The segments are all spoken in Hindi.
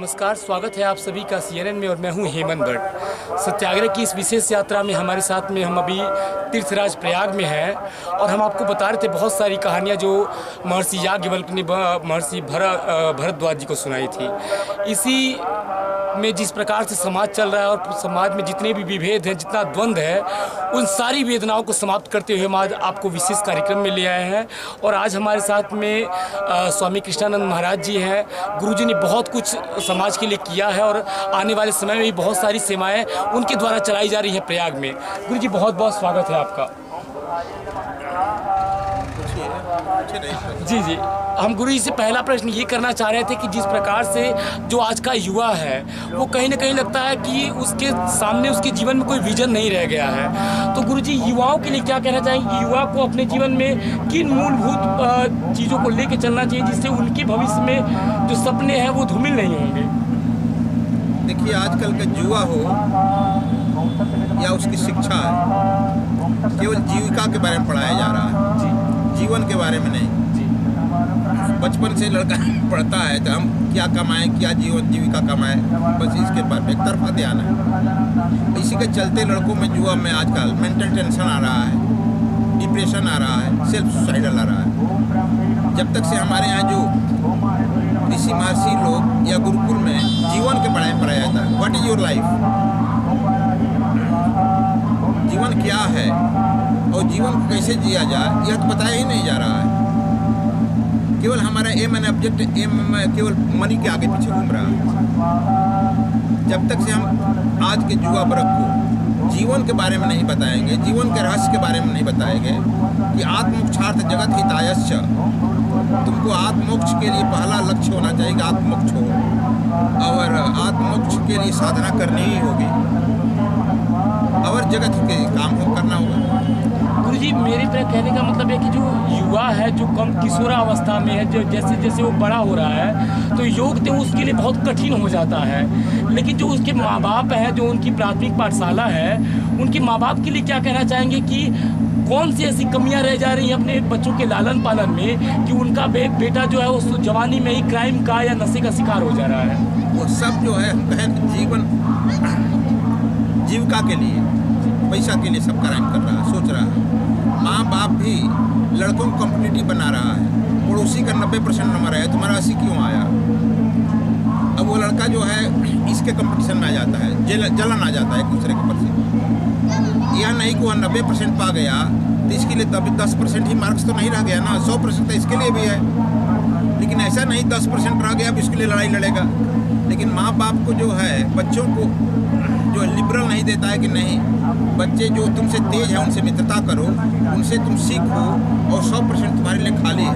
नमस्कार, स्वागत है आप सभी का CNN में और मैं हूं हेमंत भट्ट। सत्याग्रह की इस विशेष यात्रा में हमारे साथ में हम अभी तीर्थराज प्रयाग में हैं और हम आपको बता रहे थे बहुत सारी कहानियां जो महर्षि याज्ञवल्क्य ने महर्षि भरद्वाज जी को सुनाई थी। इसी में जिस प्रकार से समाज चल रहा है और समाज में जितने भी विभेद हैं, जितना द्वंद्व है, उन सारी वेदनाओं को समाप्त करते हुए हम आज आपको विशेष कार्यक्रम में ले आए हैं। और आज हमारे साथ में स्वामी कृष्णानंद महाराज जी हैं। गुरुजी ने बहुत कुछ समाज के लिए किया है और आने वाले समय में भी बहुत सारी सेवाएं उनके द्वारा चलाई जा रही हैं प्रयाग में। गुरुजी बहुत बहुत स्वागत है आपका। जी, हम गुरु जी से पहला प्रश्न ये करना चाह रहे थे कि जिस प्रकार से जो आज का युवा है वो कहीं ना कहीं लगता है कि उसके सामने उसके जीवन में कोई विजन नहीं रह गया है, तो गुरु जी युवाओं के लिए क्या कहना चाहेंगे? युवा को अपने जीवन में किन मूलभूत चीज़ों को लेकर चलना चाहिए जिससे उनके भविष्य में जो सपने हैं वो धूमिल नहीं होंगे? देखिए, आजकल का युवा हो या उसकी शिक्षा है, केवल जीविका के बारे में पढ़ाया जा रहा है, जीवन के बारे में नहीं। बचपन से लड़का पढ़ता है तो हम क्या कमाएं, क्या जीविका कमाएं, बस इसके पर एक तरफा ध्यान है। इसी के चलते लड़कों में युवा में आजकल मेंटल टेंशन आ रहा है, डिप्रेशन आ रहा है, सेल्फ सुसाइडल आ रहा है। जब तक से हमारे यहाँ जो ऋषि महर्षि लोग या गुरुकुल में जीवन के बारे में पढ़ाया जाता है, व्हाट इज योर लाइफ, जीवन क्या है और जीवन को कैसे जिया जाए, यह तो बताया ही नहीं जा रहा है। केवल हमारा एम एंड ऑब्जेक्ट केवल मनी के आगे पीछे घूम रहा है। जब तक से हम आज के युवा वर्ग को जीवन के बारे में नहीं बताएंगे, जीवन के रहस्य के बारे में नहीं बताएंगे कि आत्मोक्षार्थ जगत हितायश्च, तुमको आत्मोक्ष के लिए पहला लक्ष्य होना चाहिए कि आत्मोक्ष हो, और आत्मोक्ष के लिए साधना करनी ही होगी और जगत के काम हो करना होगा। गुरुजी, मेरे कहने का मतलब है कि जो युवा है, जो कम किशोरावस्था में है, जो जैसे जैसे वो बड़ा हो रहा है तो योग तो उसके लिए बहुत कठिन हो जाता है। लेकिन जो उसके माँ बाप हैं, जो उनकी प्राथमिक पाठशाला है, उनके माँ बाप के लिए क्या कहना चाहेंगे कि कौन सी ऐसी कमियां रह जा रही हैं अपने बच्चों के लालन पालन में कि उनका बेटा जो है उस जवानी में ही क्राइम का या नशे का शिकार हो जा रहा है? वो सब जो है जीवन जीविका के लिए, पैसा के लिए सब क्राइम कर रहा है, सोच रहा है। माँ बाप भी लड़कों को कॉम्पिटिटिव बना रहा है। पड़ोसी का 90% नंबर है, तुम्हारा 80 क्यों आया? अब वो लड़का जो है इसके कंपटीशन में आ जाता है, जलन आ जाता है एक दूसरे के प्रति। यह नहीं कि वह 90% पा गया तो इसके लिए तब 10% ही मार्क्स तो नहीं रह गया ना, 100% तो इसके लिए भी है। लेकिन ऐसा नहीं 10% रह गया अब इसके लिए लड़ाई लड़ेगा। लेकिन माँ बाप को जो है बच्चों को जो लिबरल नहीं देता है कि नहीं, बच्चे जो तुमसे तेज है उनसे मित्रता करो, उनसे तुम सीखो और 100% तुम्हारे लिए खाली है।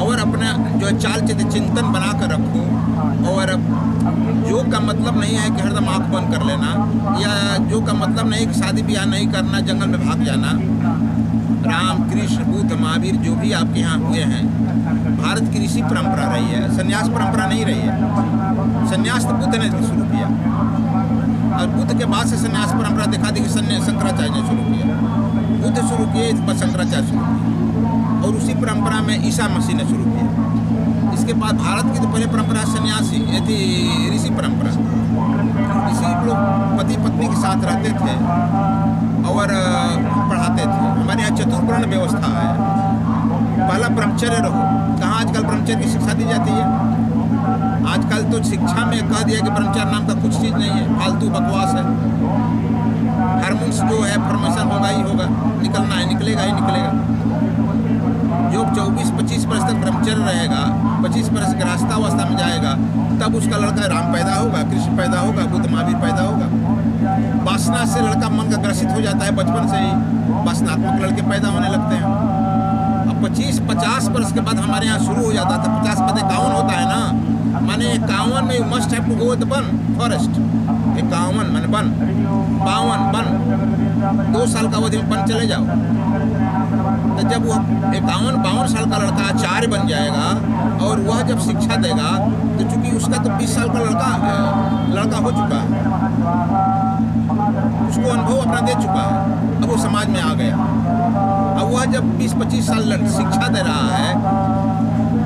और अपना जो चाल चिंतन बना कर रखो। और योग का मतलब नहीं है कि हरदम आँख बंद कर लेना, या योग का मतलब नहीं कि शादी ब्याह नहीं करना, जंगल में भाग जाना। राम, कृष्ण, बुद्ध, महावीर जो भी आपके यहाँ हुए हैं, भारत की ऋषि परंपरा रही है, संन्यास परंपरा नहीं रही है। संन्यास तो बुद्ध ने शुरू किया और बुद्ध के बाद से संन्यास परंपरा दिखा दी कि शंकराचार्य ने शुरू किया। बुद्ध शुरू किए, इस पर शंकराचार्य शुरू किए, और उसी परंपरा में ईसा मसीह ने शुरू किया। इसके बाद भारत की तो पहले परंपरा सन्यासी, ये थी ऋषि परंपरा। ऋषि लोग पति पत्नी के साथ रहते थे और पढ़ाते थे। हमारे यहाँ चतुर्वर्ण व्यवस्था है, पहला ब्रह्मचर्य रहो। कहाँ आजकल ब्रह्मचर्य की शिक्षा दी जाती है? आजकल तो शिक्षा में कह दिया कि ब्रह्मचर्य नाम का कुछ चीज़ नहीं है, फालतू बकवास है। हार्मोन्स जो है फॉर्मेशन होगा ही होगा, निकलना है, निकलेगा ही निकलेगा। जो 24-25 वर्ष तक ब्रह्मचर्य रहेगा, 25 वर्ष गृहस्थावस्था में जाएगा, तब उसका लड़का राम पैदा होगा, कृष्ण पैदा होगा, बुद्ध महावीर पैदा होगा। वासना से लड़का मन का ग्रसित हो जाता है, बचपन से ही वासनात्मक लड़के पैदा होने लगते हैं। अब 25-50 वर्ष के बाद हमारे यहाँ शुरू हो जाता था, 50 बाद 51 होता है ना, माने 51 में you must have to go with वन फॉरेस्ट। 51 माने वन, 52 वन, 2 साल का अवधि में वन चले जाओ। तो जब वह 51-52 साल का लड़का आचार्य बन जाएगा और वह जब शिक्षा देगा तो चूंकि उसका तो 20 साल का लड़का हो चुका है, उसको अनुभव अपना दे चुका है, अब वो समाज में आ गया। अब वह जब 20-25 साल शिक्षा दे रहा है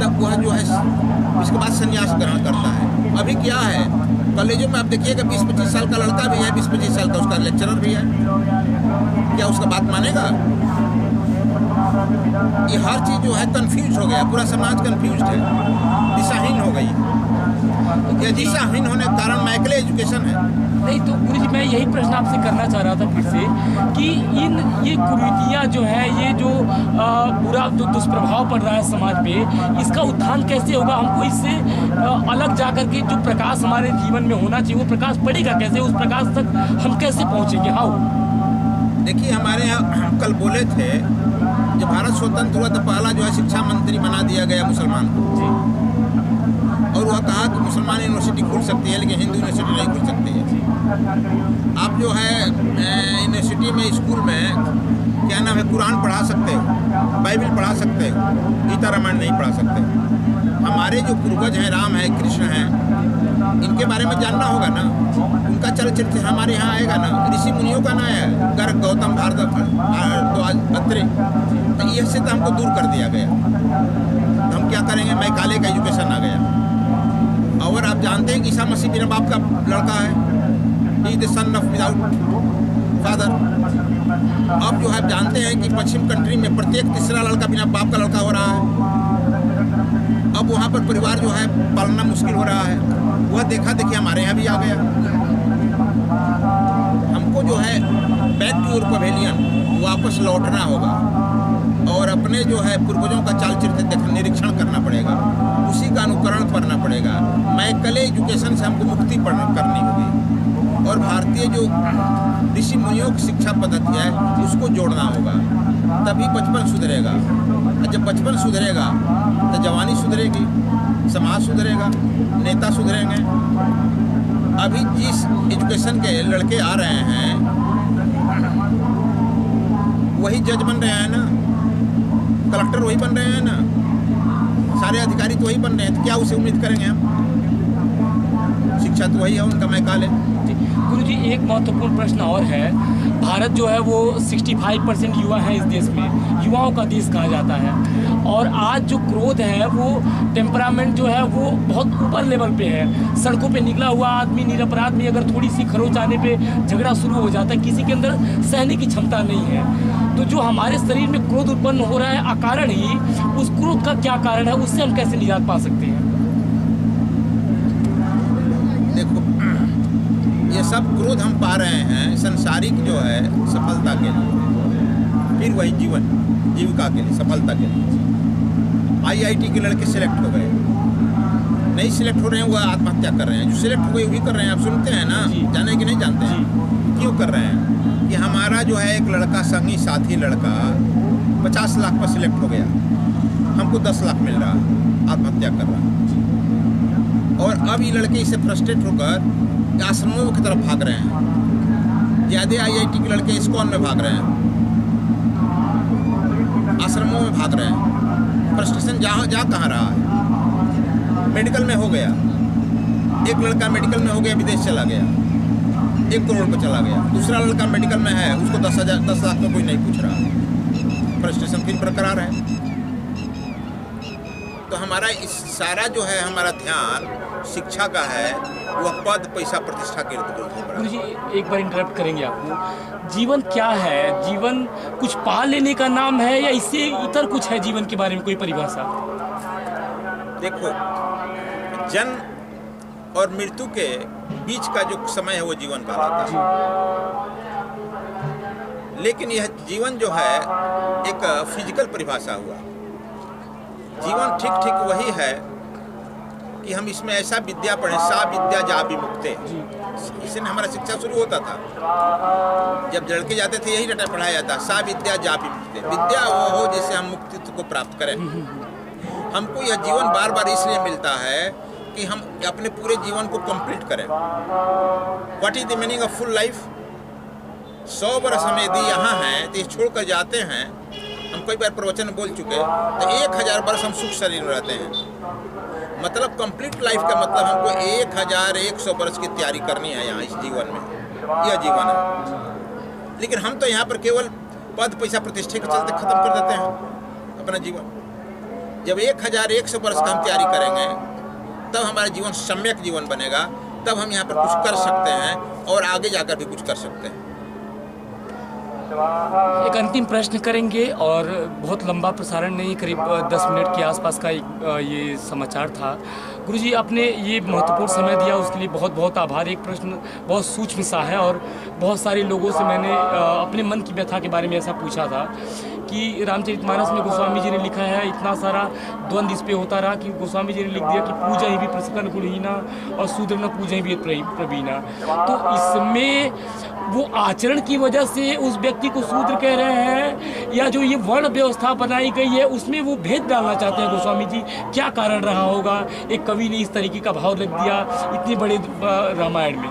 तब वह जो है इसके बाद संन्यास ग्रहण करता है। अभी क्या है, कॉलेजों में आप देखिएगा 20-25 साल का लड़का भी है, 20-25 साल का उसका लेक्चरर भी है, क्या उसका बात मानेगा? ये हर चीज़ जो है कंफ्यूज हो गया, पूरा समाज कंफ्यूज है, दिशाहीन हो गई। ये दिशाहीन होने का कारण मैकले एजुकेशन है। नहीं तो गुरु जी, मैं यही प्रश्न आपसे करना चाह रहा था फिर से कि ये कुरीतियाँ जो है, ये जो बुरा जो दुष्प्रभाव पड़ रहा है समाज पे, इसका उत्थान कैसे होगा? हमको इससे अलग जा कर के जो प्रकाश हमारे जीवन में होना चाहिए, वो प्रकाश पड़ेगा कैसे? उस प्रकाश तक हम कैसे पहुँचेंगे? हाँ, देखिए, हमारे यहाँ कल बोले थे, जब भारत स्वतंत्र हुआ तो पहला जो है शिक्षा मंत्री बना दिया गया मुसलमान को जी, और वह कहा कि मुसलमान यूनिवर्सिटी खुल सकती है लेकिन हिंदू यूनिवर्सिटी नहीं खुल सकती है। आप जो है यूनिवर्सिटी में, स्कूल में क्या नाम है, कुरान पढ़ा सकते हो, बाइबल पढ़ा सकते हो, गीता रामायण नहीं पढ़ा सकते। हमारे जो पूर्वज हैं, राम है, कृष्ण हैं, इनके बारे में जानना होगा ना, उनका चरित्र हमारे यहाँ आएगा ना, ऋषि मुनियों का ना है, गर्ग, गौतम, भारद्वाज, अत्रि, तो ये से तो हमको दूर कर दिया गया। तो हम क्या करेंगे? मैकाले का एजुकेशन आ गया। और आप जानते हैं कि ईसा मसीह बिना बाप का लड़का है, he the son of without father. अब जो है आप जानते हैं कि पश्चिम कंट्री में प्रत्येक तीसरा लड़का बिना बाप का लड़का हो रहा है। अब वहाँ पर परिवार जो है पालना मुश्किल हो रहा है। वह देखा देखिए हमारे यहाँ भी आ गया। हमको जो है बैक टू योर पवेलियन वापस लौटना होगा और अपने जो है पूर्वजों का चाल चरित्र निरीक्षण करना पड़ेगा, उसी का अनुकरण करना पड़ेगा। मैकले एजुकेशन से हमको मुक्ति करनी होगी और भारतीय जो ऋषि मुनियों की शिक्षा पद्धति है उसको जोड़ना होगा, तभी बचपन सुधरेगा। और जब बचपन सुधरेगा तो जवानी सुधरेगी, समाज सुधरेगा, नेता सुधरेंगे। अभी जिस एजुकेशन के लड़के आ रहे हैं वही जज बन रहे हैं ना, कलेक्टर वही बन रहे हैं ना, सारे अधिकारी तो वही बन रहे हैं, तो क्या उसे उम्मीद करेंगे हम? शिक्षा तो वही है उनका, मैकाले। गुरु जी, एक महत्वपूर्ण प्रश्न और है। भारत जो है वो 65% युवा हैं इस देश में, युवाओं का देश कहा जाता है। और आज जो क्रोध है, वो टेम्परामेंट जो है वो बहुत ऊपर लेवल पे है। सड़कों पे निकला हुआ आदमी निरपराध में अगर थोड़ी सी खरोच आने पे झगड़ा शुरू हो जाता है, किसी के अंदर सहने की क्षमता नहीं है। तो जो हमारे शरीर में क्रोध उत्पन्न हो रहा है अकारण ही, उस क्रोध का क्या कारण है, उससे हम कैसे निजात पा सकते हैं? देखो, ये सब क्रोध हम पा रहे हैं संसारिक जो है सफलता के लिए, फिर वही जीविका के लिए, सफलता के लिए। IIT के लड़के सिलेक्ट हो गए, नहीं सिलेक्ट हो रहे हैं वो आत्महत्या कर रहे हैं। जो सिलेक्ट हो गए वो भी कर रहे हैं, आप सुनते हैं ना, जाने कि नहीं जानते हैं? क्यों कर रहे हैं? कि हमारा जो है एक लड़का, संगी साथी लड़का 50 लाख पर सिलेक्ट हो गया, हमको 10 लाख मिल रहा, आत्महत्या कर रहा। और अब ये लड़के इससे फ्रस्ट्रेट होकर आश्रमों की तरफ भाग रहे हैं। ज़्यादा IIT के लड़के इस्कॉन में भाग रहे हैं, आश्रमों में भाग रहे हैं। फ्रस्ट्रेशन जा कहाँ रहा है? मेडिकल में हो गया, एक लड़का मेडिकल में हो गया, विदेश चला गया, 1 करोड़ पर चला गया। दूसरा लड़का मेडिकल में है, उसको 10 लाख में कोई नहीं पूछ रहा। फ्रस्ट्रेशन फिर बरकरार है। तो हमारा इस सारा जो है हमारा ध्यान शिक्षा का है, वह पद, पैसा, प्रतिष्ठा के इर्द-गिर्द। गुरु जी, एक बार इंटरप्ट करेंगे आपको। जीवन क्या है? जीवन कुछ पा लेने का नाम है या इससे इतर कुछ है? जीवन के बारे में कोई परिभाषा? देखो, जन्म और मृत्यु के बीच का जो समय है वो जीवन कहलाता है। लेकिन यह जीवन जो है एक फिजिकल परिभाषा हुआ। जीवन ठीक ठीक वही है कि हम इसमें ऐसा विद्या पढ़ें, सा विद्या जा विमुक्ते। इससे हमारा शिक्षा शुरू होता था, जब लड़के जाते थे यही रटा पढ़ाया जाता, सा विद्या जा विमुक्ते। विद्या वो हो जिससे हम मुक्तित्व को प्राप्त करें। हमको यह जीवन बार बार इसलिए मिलता है कि हम अपने पूरे जीवन को कंप्लीट करें। What is the meaning of full life? 100 वर्ष हमें यदि यहाँ हैं तो ये छोड़कर जाते हैं, हम कई बार प्रवचन बोल चुके, तो 1000 वर्ष हम सुख शरीर में रहते हैं। मतलब कंप्लीट लाइफ का मतलब हमको 1100 वर्ष की तैयारी करनी है यहाँ इस जीवन में। यह जीवन है, लेकिन हम तो यहाँ पर केवल पद, पैसा, प्रतिष्ठा के चलते खत्म कर देते हैं अपना जीवन। जब 1100 वर्ष का हम तैयारी करेंगे तब हमारा जीवन सम्यक जीवन बनेगा, तब हम यहाँ पर कुछ कर सकते हैं और आगे जाकर भी कुछ कर सकते हैं। एक अंतिम प्रश्न करेंगे और बहुत लंबा प्रसारण नहीं, करीब 10 मिनट के आसपास का एक ये समाचार था। गुरुजी, आपने ये महत्वपूर्ण समय दिया, उसके लिए बहुत बहुत आभार। एक प्रश्न बहुत सूक्ष्म सा है और बहुत सारे लोगों से मैंने अपने मन की व्यथा के बारे में ऐसा पूछा था कि रामचरितमानस में गोस्वामी जी ने लिखा है, इतना सारा द्वंद्व इस पे होता रहा कि गोस्वामी जी ने लिख दिया कि पूजा ही भी प्रसन्न गुणहीना और शूद्र न पूजा ही भी प्रवीणा। तो इसमें वो आचरण की वजह से उस व्यक्ति को शूद्र कह रहे हैं या जो ये वर्ण व्यवस्था बनाई गई है उसमें वो भेद डालना चाहते हैं गोस्वामी जी? क्या कारण रहा होगा एक कवि ने इस तरीके का भाव लिख दिया इतने बड़े रामायण में?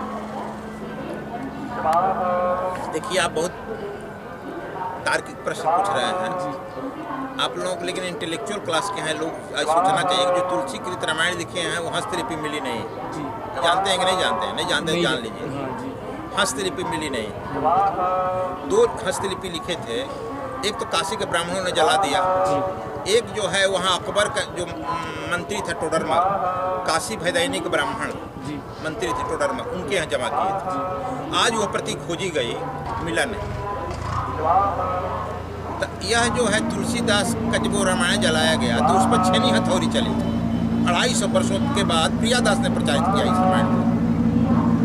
देखिए, आप बहुत तार्किक प्रश्न पूछ रहे हैं आप लोग, लेकिन इंटेलेक्चुअल क्लास के हैं लोग, सोचना चाहिए कि जो तुलसीकृत रामायण लिखे हैं वो हस्तलिपि मिली नहीं। जानते हैं कि नहीं जानते हैं? नहीं जानते हैं, जान लीजिए। हस्तलिपि मिली नहीं। 2 हस्तलिपि लिखे थे, एक तो काशी के ब्राह्मणों ने जला दिया, एक जो है वहाँ अकबर का जो मंत्री थे टोडरमा, काशी भैदैनिक ब्राह्मण मंत्री थे टोडरमा, उनके यहाँ जमा किए थे। आज वो प्रति खोजी गई, मिला नहीं। तो यह जो है तुलसीदास का जब वो रामायण जलाया गया तो उस पर 6 हथौड़ी चली। 250 वर्षों के बाद प्रियादास ने प्रचारित किया इस रामायण को।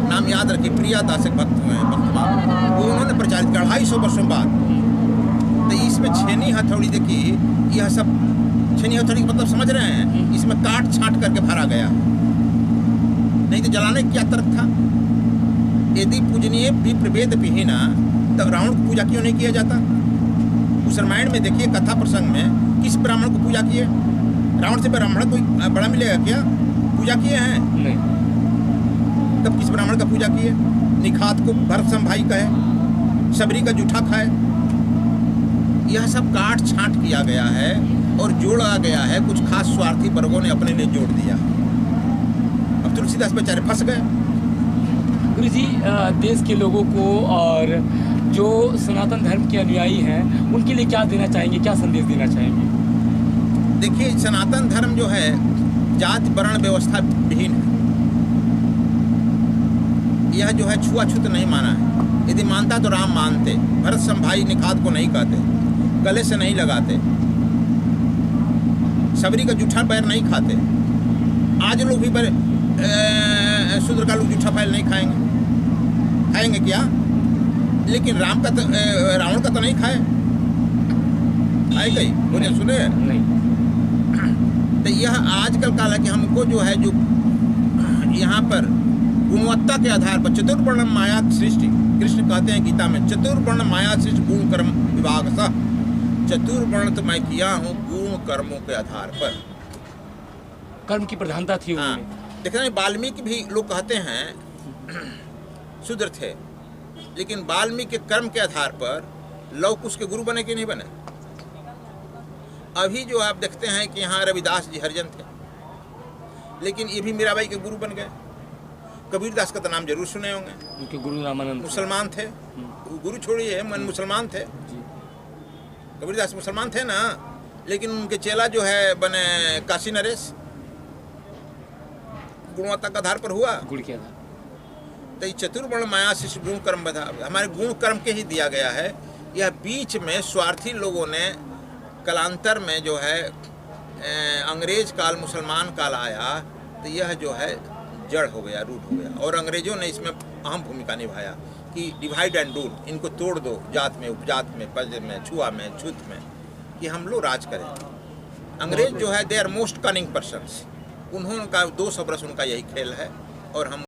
नाम याद रखिए, प्रियादास एक भक्त हुए हैं, भक्तमान, वो उन्होंने प्रचारित किया 250 वर्षों बाद। तो इसमें 6 हथौड़ी देखिए, यह सब 6 हथौड़ी का मतलब समझ रहे हैं? इसमें काट छाट करके भरा गया, नहीं तो जलाने क्या तर्क था? यदि पूजनीय विप्र वेद विहीना, तब रावण को पूजा क्यों नहीं किया जाता? उस रामायण में देखिए कथा प्रसंग में किस ब्राह्मण को पूजा किए? रावण से ब्राह्मण कोई बड़ा मिलेगा क्या? पूजा किए हैं? नहीं। तब किस ब्राह्मण का पूजा किए? निखात को भरत भाई कहे, सबरी का जूठा खाए। यह सब काट छांट किया गया है और जोड़ा गया है, कुछ खास स्वार्थी वर्गों ने अपने लिए जोड़ दिया। अब तुलसीदास बेचारे फंस गए। गुरु जी, देश के लोगों को और जो सनातन धर्म के अनुयायी हैं उनके लिए क्या देना चाहेंगे, क्या संदेश देना चाहेंगे? देखिए, सनातन धर्म जो है जाति वर्ण व्यवस्था विहीन है। यह जो है छुआछूत नहीं माना है। यदि मानता तो राम मानते, भरत भाई निखात को नहीं कहते, गले से नहीं लगाते, सबरी का जूठा पैर नहीं खाते। आज लोग भी शूद्र का लोग जूठा पैर नहीं खाएंगे क्या? लेकिन राम का तो रावण का तो नहीं खाए गई, मुझे सुने नहीं। तो यह आजकल काल है कि हमको जो है, जो यहाँ पर गुणवत्ता के आधार पर चतुर्वर्ण माया सृष्टि, कृष्ण कहते हैं गीता में, चतुर्वर्ण माया सृष्टि गुण कर्म विभाग सा, चतुर्वर्ण तो मैं किया हूँ गुण कर्मों के आधार पर। कर्म की प्रधानता थी। हाँ, देखते वाल्मीकि भी लोग कहते हैं शूद्र थे, लेकिन वाल्मीकि के कर्म के आधार पर लव कुश के गुरु बने कि नहीं बने? अभी जो आप देखते हैं कि यहाँ रविदास जी हरिजन थे, लेकिन ये भी मीराबाई के गुरु बन गए। कबीरदास का तो नाम जरूर सुने होंगे, उनके गुरु रामानंद मुसलमान थे। गुरु छोड़िए, मन मुसलमान थे। कबीरदास मुसलमान थे ना, लेकिन उनके चेला जो है बने काशी नरेश। गुणवत्ता का आधार पर हुआ, गुण के आधार। तो चतुर्वर्ण माया शिष्य गुण कर्म बधा, हमारे गुण कर्म के ही दिया गया है। यह बीच में स्वार्थी लोगों ने कालांतर में जो है अंग्रेज काल मुसलमान काल आया, तो यह जो है जड़ हो गया, रूट हो गया। और अंग्रेजों ने इसमें अहम भूमिका निभाया कि डिवाइड एंड रूल, इनको तोड़ दो, जात में उपजात में, पद में, छुआ में, छूत में, कि हम लोग राज करें। अंग्रेज जो है they are most cunning persons, उन्होंने का 200 वर्ष उनका यही खेल है। और हम